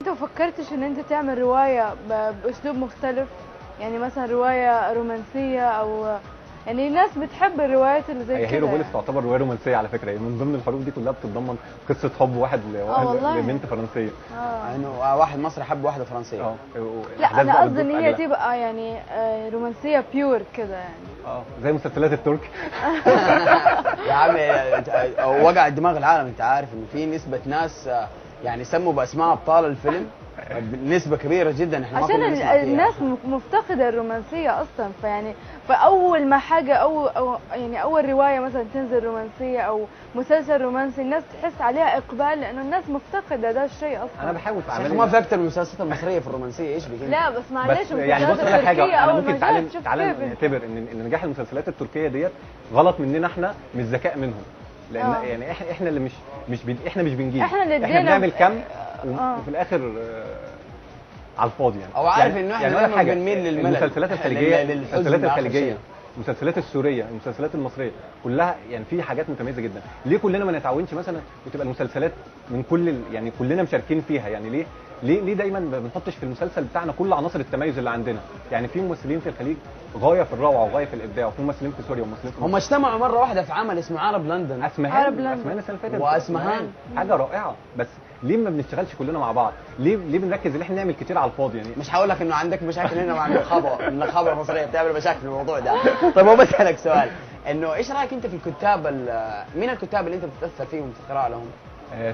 انت فكرتش ان انت تعمل رواية باسلوب مختلف؟ يعني مثلا رواية رومانسية او يعني الناس بتحب الروايات اللي زي كده. هي هيرو بوليس يعني. تعتبر روايه رومانسيه على فكره، من ضمن الحروف دي كلها بتتضمن قصه حب واحد والله. لبنت فرنسيه. انه واحد مصري حب واحده فرنسيه. لا انا قصدي ان هي تبقى يعني رومانسية بيور كده يعني. زي مسلسلات الترك. يا عم وجع الدماغ العالم. انت عارف انه في نسبه ناس يعني سموا باسماء ابطال الفيلم نسبه كبيره جدا. احنا عشان الناس مفتقده الرومانسيه اصلا، فيعني فاول ما حاجه أو يعني اول روايه مثلا تنزل رومانسيه او مسلسل رومانسي الناس تحس عليها اقبال، لانه الناس مفتقده ده الشيء اصلا. انا بحاول في ما فكرت المسلسلات المصريه في الرومانسيه ايش بك؟ لا بس معلش يعني بص لك حاجه، انا ممكن تعالى نعتبر ان نجاح المسلسلات التركيه ديت غلط مننا احنا، مش ذكاء منهم. لان يعني احنا اللي احنا مش بنجيب، احنا بنعمل كم وفي الاخر على الفاضي يعني. او عارف انه احنا دايما بنميل للملل. المسلسلات الخليجيه، المسلسلات السوريه، المسلسلات المصريه كلها يعني في حاجات متميزه جدا. ليه كلنا ما نتعاونش مثلا وتبقى المسلسلات من كل يعني كلنا مشاركين فيها؟ يعني ليه دايما ما بنحطش في المسلسل بتاعنا كل عناصر التميز اللي عندنا؟ يعني في ممثلين في الخليج غايه في الروعه وغايه في الابداع، وفي ممثلين في سوريا وممثلين في هم اجتمعوا مره واحده في عمل اسمه عرب لندن. اسمهان السنه اللي فاتت واسمهان حاجه رائعه. بس ليه ما بنشتغلش كلنا مع بعض؟ ليه بنركز ان احنا نعمل كتير على الفاضي يعني؟ مش هقول لك انه عندك مشاكل هنا مع النخابه المصريه بتعمل مشاكل في الموضوع ده. طيب هو بسالك سؤال، انه ايش رايك انت في الكتاب؟ مين الكتاب اللي انت بتتاثر فيهم وتقرا لهم؟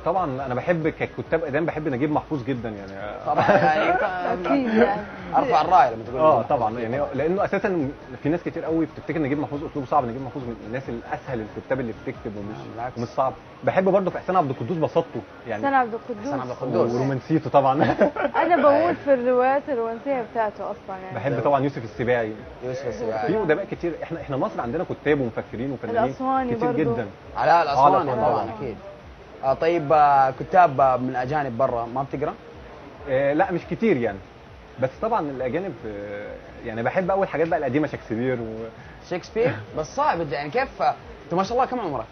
طبعا انا بحب ككتاب دايما بحب نجيب محفوظ جدا يعني. طبعا يعني اكيد يعني ارفع الرايه لما تقول طبعا يعني لانه اساسا في ناس كتير قوي بتفتكر نجيب محفوظ اسلوبه صعب. نجيب محفوظ من الناس الاسهل الكتاب اللي بتكتب ومش صعب. بحب برضه في احسان عبد القدوس بساطته يعني. احسان عبد القدوس ورومانسيته طبعا. انا بموت في الروايات الرومانسيه بتاعته اصلا يعني. بحب طبعا يوسف السباعي. في ادباء كتير. احنا مصر عندنا كتاب ومفكرين وفنانين الأسواني كتير برضو. جدا. علاء الاسواني طبعا اكيد. طيب كتاب من اجانب برا ما بتقرا؟ لا مش كتير يعني. بس طبعا الاجانب يعني بحب اول حاجات بقى القديمه، شكسبير بس صعب يعني. كيف انت ما شاء الله كم عمرك؟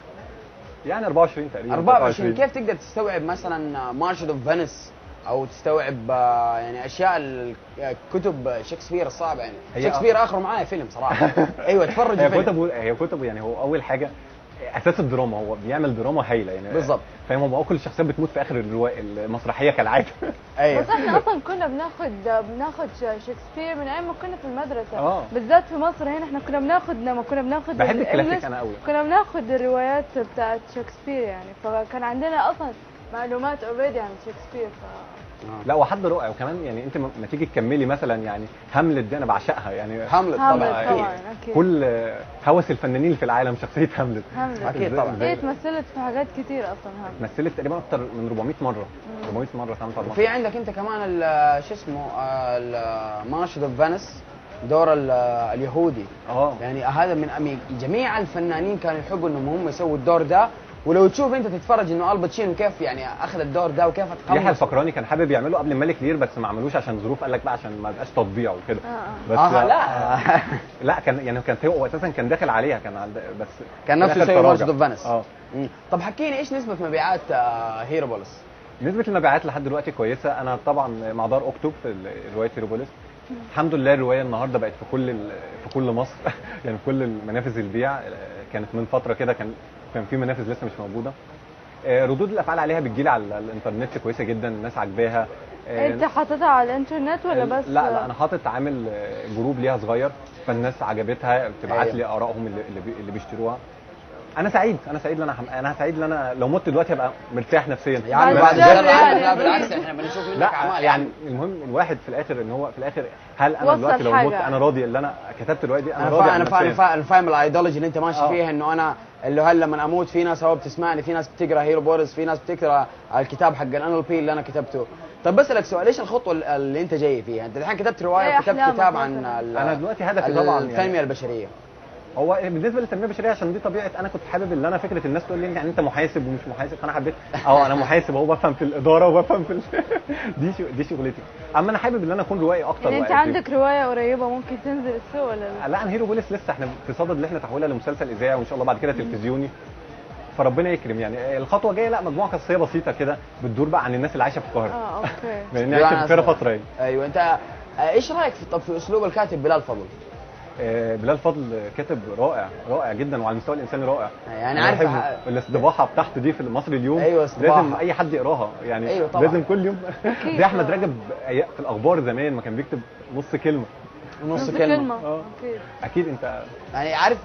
يعني 24 تقريبا. 24 كيف تقدر تستوعب مثلا مارشد اوف فينيس او تستوعب يعني اشياء كتب شكسبير الصعبه يعني؟ شكسبير اخره معايا فيلم صراحه. ايوه تفرج هي كتبه يعني. هو اول حاجه اساس الدراما، هو بيعمل دراما هايله يعني. بالظبط. فاهم؟ هو كل الشخصيات بتموت في اخر المسرحيه كالعاده. ايوه بس احنا اصلا كنا بناخد شكسبير من ايام ما كنا في المدرسه. بالذات في مصر هنا احنا كنا بناخد بحب الكلاسيك انا قوي. كنا بناخد الروايات بتاعت شكسبير يعني، فكان عندنا اصلا معلومات اوريدي عن شكسبير. لا وحد رائع. وكمان يعني انت ما تيجي تكملي مثلا يعني هاملت دي انا بعشقها يعني. هاملت طبعا اكيد. كل هوس الفنانين في العالم شخصيه هاملت. اكيد طبعا. هي اتمثلت في حاجات كتير اصلا. مثلت تقريبا اكتر من 400 مره. 400 مره اتعملت على في عندك انت كمان شو اسمه مارشد اوف فينيس، دور اليهودي. يعني هذا من جميع الفنانين كانوا يحبوا انهم هم يسووا الدور ده. ولو تشوف انت تتفرج انه الباتشينو كيف يعني اخذ الدور ده وكيف اتقمص. يحيى الفخراني كان حابب يعمله قبل الملك لير بس ما عملوش عشان ظروف، قال لك بقى عشان ما يبقاش تطبيع وكده. بس لا لا كان هو اساسا كان داخل عليها بس كان نفسه يسوي مارشد اوف فينيس. طب حكيني ايش نسبه مبيعات هيروبوليس؟ نسبه المبيعات لحد دلوقتي كويسه. انا طبعا مع دار اكتوب في روايه هيروبوليس. الحمد لله الروايه النهارده بقت في كل مصر. يعني في كل منافذ البيع. كانت من فتره كده كان في منافذ لسه مش موجوده. ردود الافعال عليها بتجيلي على الانترنت كويسه جدا، الناس عاجباها. انت حاططها على الانترنت ولا بس؟ لا انا حاطط عامل جروب ليها صغير، فالناس عجبتها بتبعت لي ارائهم اللي بيشتروها. انا سعيد انا سعيد ان انا لو مت دلوقتي ابقى مرتاح نفسيا يعني بعد لا بالعكس احنا بنشوف منك اعمال يعني المهم الواحد في الاخر ان هو في الاخر هل انا دلوقتي لو مت انا راضي اللي انا كتبت الروايه دي؟ انا راضي. انا فاهم الايديولوجي اللي انت ماشي فيها، انه انا اللي هل لما اموت في ناس هو بتسمعني، في ناس بتقرا هيروبوليس، في ناس بتقرا الكتاب حق الان ال بي اللي انا كتبته. طب بسالك سؤال، ايش الخطوه اللي انت جاي فيها؟ انت الحين كتبت روايه وكتبت كتاب عن انا دلوقتي هدفي طبعا التنميه البشريه. هو بالنسبه للتنميه البشريه عشان دي طبيعه، انا كنت حابب ان انا فكره الناس تقول لي يعني انت محاسب ومش محاسب، فانا حبيت انا محاسب اهو بفهم في الاداره وبفهم في دي شغلتي. اما انا حابب ان انا اكون روائي اكتر. يعني انت عندك روايه قريبه ممكن تنزل السوق ولا لا؟ لا انا هيروبوليس لسه احنا في صدد ان احنا تحويلها لمسلسل اذاعي وان شاء الله بعد كده تلفزيوني. فربنا يكرم يعني. الخطوه جايه لا مجموعه قصصيه بسيطه كده بتدور بقى عن الناس اللي عايشه في القاهره. اوكي. لان عشت في القاهره فتره يعني. ايوه انت ايش رايك في اسلوب الكاتب بلال فضل؟ بلال فضل كاتب رائع رائع جدا، وعلى المستوى الانساني رائع. يعني عارف الاستباحه بتاعته دي في المصري اليوم. ايوه لازم اي حد يقراها يعني. أيوة طبعا. لازم كل يوم. زي احمد رجب في الاخبار زمان ما كان بيكتب نص كلمه. نص كلمه. اكيد. اكيد انت يعني عارف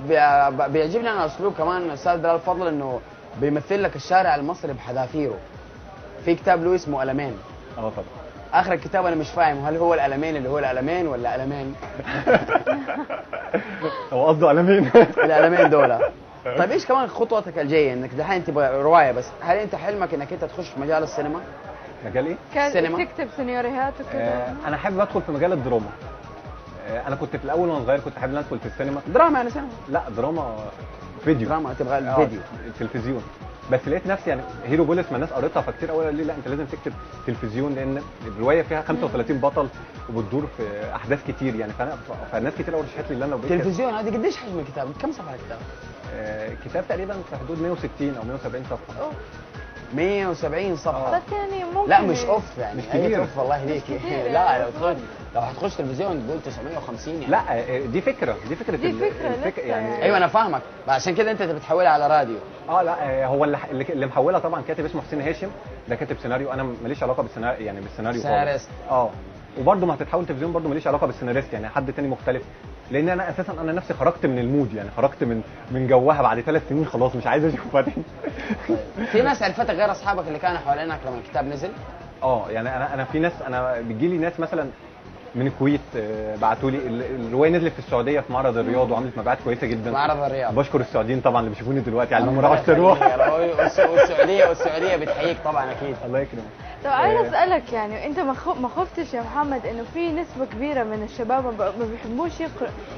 بيعجبني انا اسلوب كمان استاذ بلال فضل، انه بيمثل لك الشارع المصري بحذافيره. في كتاب له اسمه ألمين. طبعا. اخر الكتاب انا مش فاهم هل هو الألمين اللي هو الألمين ولا ألمين؟ هو قصده ألمين. الألمين دول. طيب ايش كمان خطوتك الجايه؟ انك دحين تبغى روايه، بس هل انت حلمك انك انت تخش في مجال السينما؟ مجال ايه؟ السينما. تكتب سيناريوهات وكده؟ انا حابب ادخل في مجال الدراما. انا كنت في الاول وانا صغير كنت حابب ادخل في السينما. دراما يعني سينما؟ لا دراما فيديو. دراما تبغى الفيديو. التلفزيون. بس لقيت نفسي يعني هيرو بوليس ما الناس قريتها فكتير قوي قال لي لا انت لازم تكتب تلفزيون، لان الروايه فيها 35 بطل وبتدور في احداث كتير يعني. فالناس كتير قوي رشحت لي اللي انا بقيت تلفزيون. هذه قديش حجم الكتاب؟ كم صفحه الكتاب؟ كتاب تقريبا في حدود 160 او 170 صفحه. 170 صفحه. بس يعني ممكن لا مش اوف يعني. مش كبير. اوف والله ليك. لا لو هتخش تلفزيون تقول 950 يعني. لا دي فكره يعني. ايوه انا فاهمك، عشان كده انت بتحولها على راديو. لا هو اللي محولها طبعا كاتب اسمه حسين هاشم، ده كاتب سيناريو. انا ماليش علاقه بالسيناريو يعني بالسيناريو سيناريست. وبرده ما هتتحول تلفزيون برده ماليش علاقه بالسيناريست يعني حد تاني مختلف، لان انا اساسا انا نفسي خرجت من المود يعني. خرجت من جوها بعد 3 سنين خلاص مش عايز اشوفها تاني. في ناس عرفتك غير اصحابك اللي كانوا حوالينك لما الكتاب نزل؟ يعني انا في ناس، انا بيجي لي ناس مثلا من الكويت بعتوا لي الروايه نزلت في السعوديه في معرض الرياض وعملت مبيعات كويسه جدا. معرض الرياض. بشكر السعوديين طبعا اللي بيشوفوني دلوقتي على انهم راحوا اشتروها. والسعوديه بتحييك طبعا اكيد. الله يكرمك. طب عايز اسالك يعني انت ما خفتش يا محمد انه في نسبه كبيره من الشباب ما بيحبوش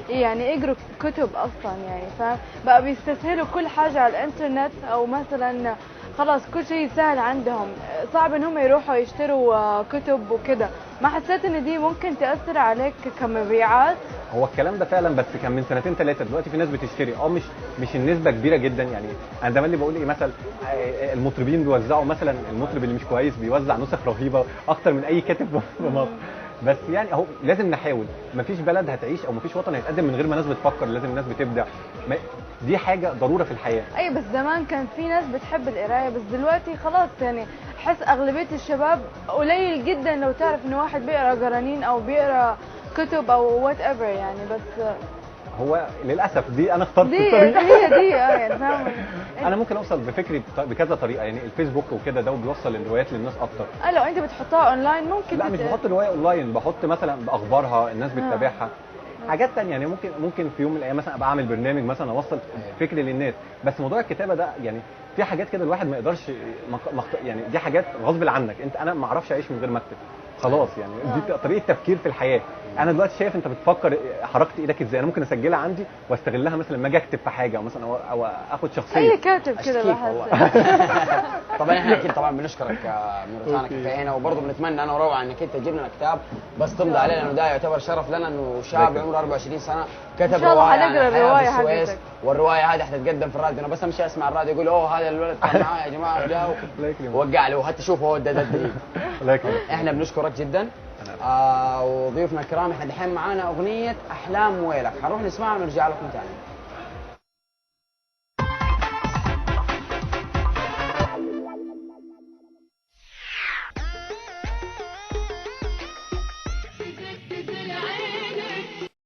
يقروا كتب اصلا يعني، فاهم؟ بقى بيستسهلوا كل حاجه على الانترنت، او مثلا خلاص كل شيء سهل عندهم، صعب انهم يروحوا يشتروا كتب وكده. ما حسيت ان دي ممكن تاثر عليك كمبيعات؟ هو الكلام ده فعلا بس كان من 2 3. دلوقتي في ناس بتشتري مش النسبه كبيره جدا يعني. انا دايما اللي بقول ايه مثلا المطربين بيوزعوا مثلا، المطرب اللي مش كويس بيوزع نسخ رهيبه اكتر من اي كاتب في مصر. بس يعني اهو لازم نحاول. مفيش بلد هتعيش او مفيش وطن هيتقدم من غير ما ناس بتفكر. لازم الناس بتبدع. دي حاجه ضروره في الحياه. اي بس زمان كان في ناس بتحب القرايه، بس دلوقتي خلاص يعني حس اغلبيه الشباب قليل جدا لو تعرف ان واحد بيقرا قرانين او بيقرا كتب او وات ايفر يعني. بس هو للاسف دي انا اخترت دي الطريقه. هي دي يعني فاهم. انا ممكن اوصل بفكري بكذا طريقه يعني. الفيسبوك وكده ده بيوصل الروايات للناس اكتر. لو انت بتحطها اونلاين ممكن. لا مش بحط روايه اونلاين، بحط مثلا باخبارها الناس بتتابعها. حاجات تانية يعني. ممكن في يوم من الايام مثلا ابقى اعمل برنامج مثلا اوصل فكري للناس. بس موضوع الكتابه ده يعني في حاجات كده الواحد ما يقدرش يعني دي حاجات غصب عنك. انا ما اعرفش اعيش من غير ما اكتب خلاص يعني. دي طريقه تفكير في الحياه. انا دلوقتي شايف انت بتفكر حركت ايدك ازاي، انا ممكن اسجلها عندي واستغلها مثلا لما اجي اكتب في حاجه او مثلا او اخد شخصيه. اي كاتب كده بحس. طبعا احنا اكيد طبعا بنشكرك مره ثانيه كفاينا، وبرضه بنتمنى انا وروعه انك انت تجيب لنا كتاب بس تمضي عليه، لانه ده يعتبر شرف لنا انه شاب عمره 24 سنه كتب روايه عن الحياه في السويس. والروايه هذه حتتقدم في الراديو. انا بس امشي اسمع الراديو يقول هذا الولد كان معايا يا جماعه جاء ووقع له حتى شوفه هو ده الدليل. الله يكرمك. احنا بنشكرك جدا. وضيوفنا الكرام احنا دحين معانا اغنيه احلام ويلك، حنروح نسمعها ونرجع لكم ثاني.